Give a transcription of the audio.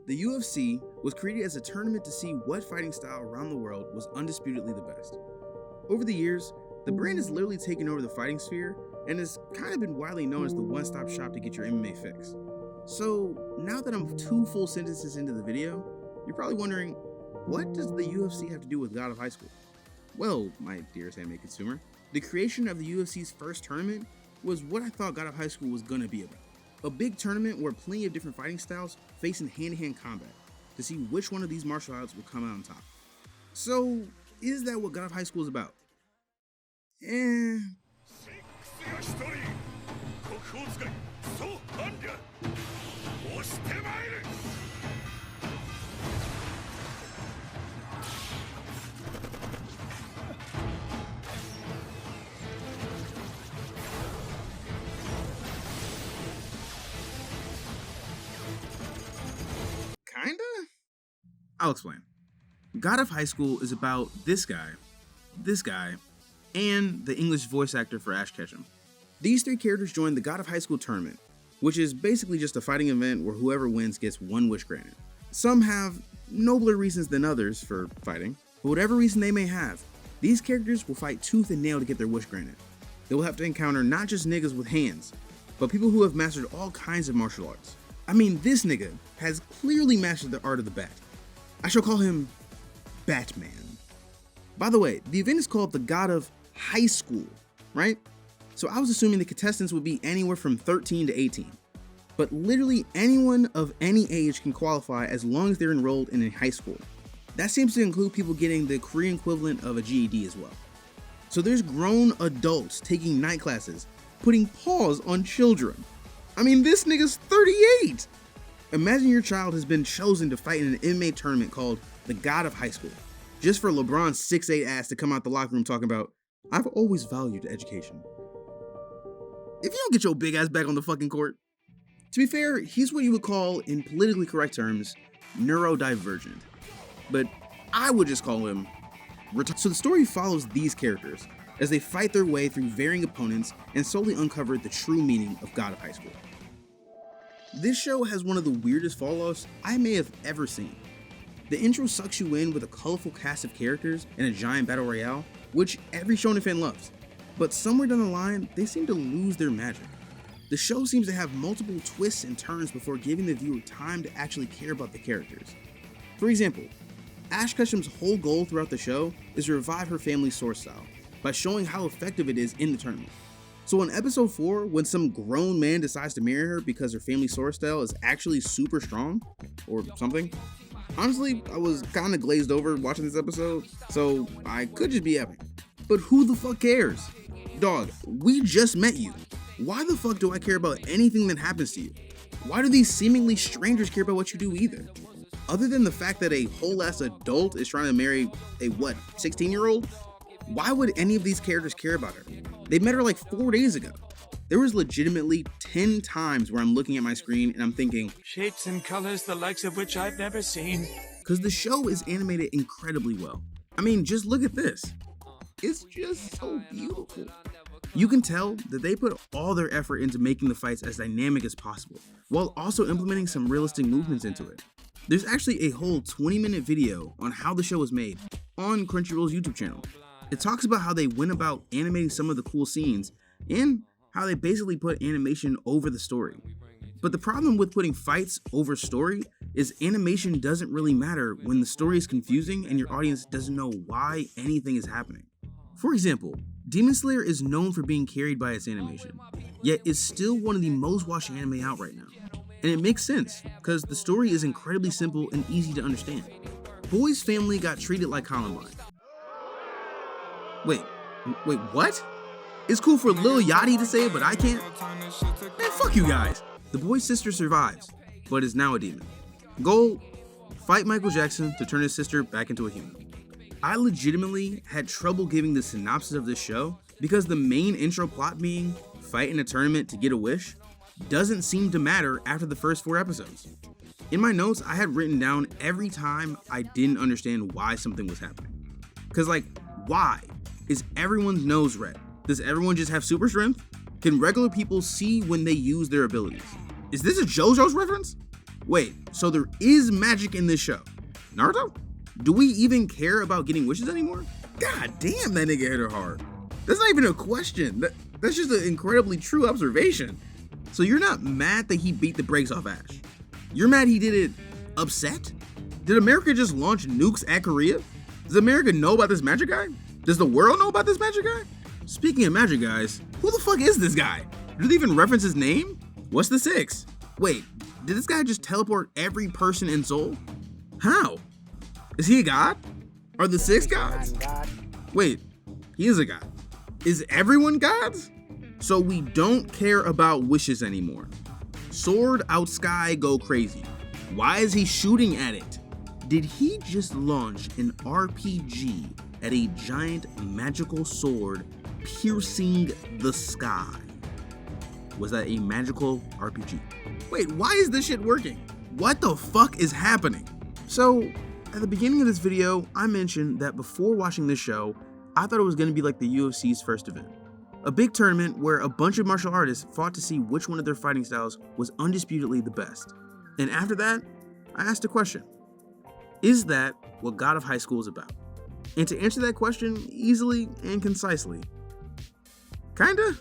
The UFC was created as a tournament to see what fighting style around the world was undisputedly the best. Over the years, the brand has literally taken over the fighting sphere and has kind of been widely known as the one-stop shop to get your MMA fix. So now that I'm 2 full sentences into the video, you're probably wondering, what does the UFC have to do with God of Highschool? Well, my dearest anime consumer, the creation of the UFC's first tournament was what I thought God of Highschool was gonna be about. A big tournament where plenty of different fighting styles face in hand-to-hand combat to see which one of these martial arts will come out on top. So, is that what God of Highschool is about? Eh. Kinda? I'll explain. God of Highschool is about this guy, and the English voice actor for Ash Ketchum. These 3 characters join the God of Highschool tournament, which is basically just a fighting event where whoever wins gets 1 wish granted. Some have nobler reasons than others for fighting, but whatever reason they may have, these characters will fight tooth and nail to get their wish granted. They will have to encounter not just niggas with hands, but people who have mastered all kinds of martial arts. I mean, this nigga has clearly mastered the art of the bat. I shall call him Batman. By the way, the event is called the God of Highschool, right? So I was assuming the contestants would be anywhere from 13 to 18. But literally anyone of any age can qualify as long as they're enrolled in a high school. That seems to include people getting the Korean equivalent of a GED as well. So there's grown adults taking night classes, putting paws on children. I mean, this nigga's 38! Imagine your child has been chosen to fight in an MMA tournament called the God of Highschool, just for LeBron's 6'8" ass to come out the locker room talking about, "I've always valued education." If you don't get your big ass back on the fucking court. To be fair, he's what you would call, in politically correct terms, neurodivergent. But I would just call him retarded. So the story follows these characters as they fight their way through varying opponents and slowly uncover the true meaning of God of Highschool. This show has one of the weirdest fall-offs I may have ever seen. The intro sucks you in with a colorful cast of characters and a giant battle royale, which every shonen fan loves. But somewhere down the line, they seem to lose their magic. The show seems to have multiple twists and turns before giving the viewer time to actually care about the characters. For example, Ash Ketchum's whole goal throughout the show is to revive her family's sword style by showing how effective it is in the tournament. So in episode 4, when some grown man decides to marry her because her family's sword style is actually super strong, or something, honestly, I was kinda glazed over watching this episode, so I could just be epic. But who the fuck cares? Dog, we just met you. Why the fuck do I care about anything that happens to you? Why do these seemingly strangers care about what you do either? Other than the fact that a whole ass adult is trying to marry a 16-year-old? Why would any of these characters care about her? They met her like 4 days ago. There was legitimately 10 times where I'm looking at my screen and I'm thinking, shapes and colors the likes of which I've never seen. Because the show is animated incredibly well. I mean, just look at this. It's just so beautiful. You can tell that they put all their effort into making the fights as dynamic as possible, while also implementing some realistic movements into it. There's actually a whole 20-minute video on how the show was made on Crunchyroll's YouTube channel. It talks about how they went about animating some of the cool scenes and how they basically put animation over the story. But the problem with putting fights over story is animation doesn't really matter when the story is confusing and your audience doesn't know why anything is happening. For example, Demon Slayer is known for being carried by its animation, yet it's still one of the most watched anime out right now. And it makes sense, because the story is incredibly simple and easy to understand. Boy's family got treated like Columbine. Wait, what? It's cool for Lil Yachty to say it, but I can't? Man, fuck you guys. The boy's sister survives, but is now a demon. Goal, fight Michael Jackson to turn his sister back into a human. I legitimately had trouble giving the synopsis of this show because the main intro plot being fight in a tournament to get a wish doesn't seem to matter after the first 4 episodes. In my notes, I had written down every time I didn't understand why something was happening. Cause like, why? Is everyone's nose red? Does everyone just have super strength? Can regular people see when they use their abilities? Is this a JoJo's reference? Wait, so there is magic in this show? Naruto? Do we even care about getting wishes anymore? God damn, that nigga hit her hard. That's not even a question. That's just an incredibly true observation. So you're not mad that he beat the brakes off Ash? You're mad he did it upset? Did America just launch nukes at Korea? Does America know about this magic guy? Does the world know about this magic guy? Speaking of magic guys, who the fuck is this guy? Do they even reference his name? What's the 6? Wait, did this guy just teleport every person in Seoul? How? Is he a god? Are the 6 gods? Wait, he is a god. Is everyone gods? So we don't care about wishes anymore. Sword out sky, go crazy. Why is he shooting at it? Did he just launch an RPG at a giant magical sword piercing the sky? Was that a magical RPG? Wait, why is this shit working? What the fuck is happening? So, at the beginning of this video, I mentioned that before watching this show, I thought it was going to be like the UFC's first event. A big tournament where a bunch of martial artists fought to see which one of their fighting styles was undisputedly the best. And after that, I asked a question. Is that what God of Highschool is about? And to answer that question easily and concisely, kinda.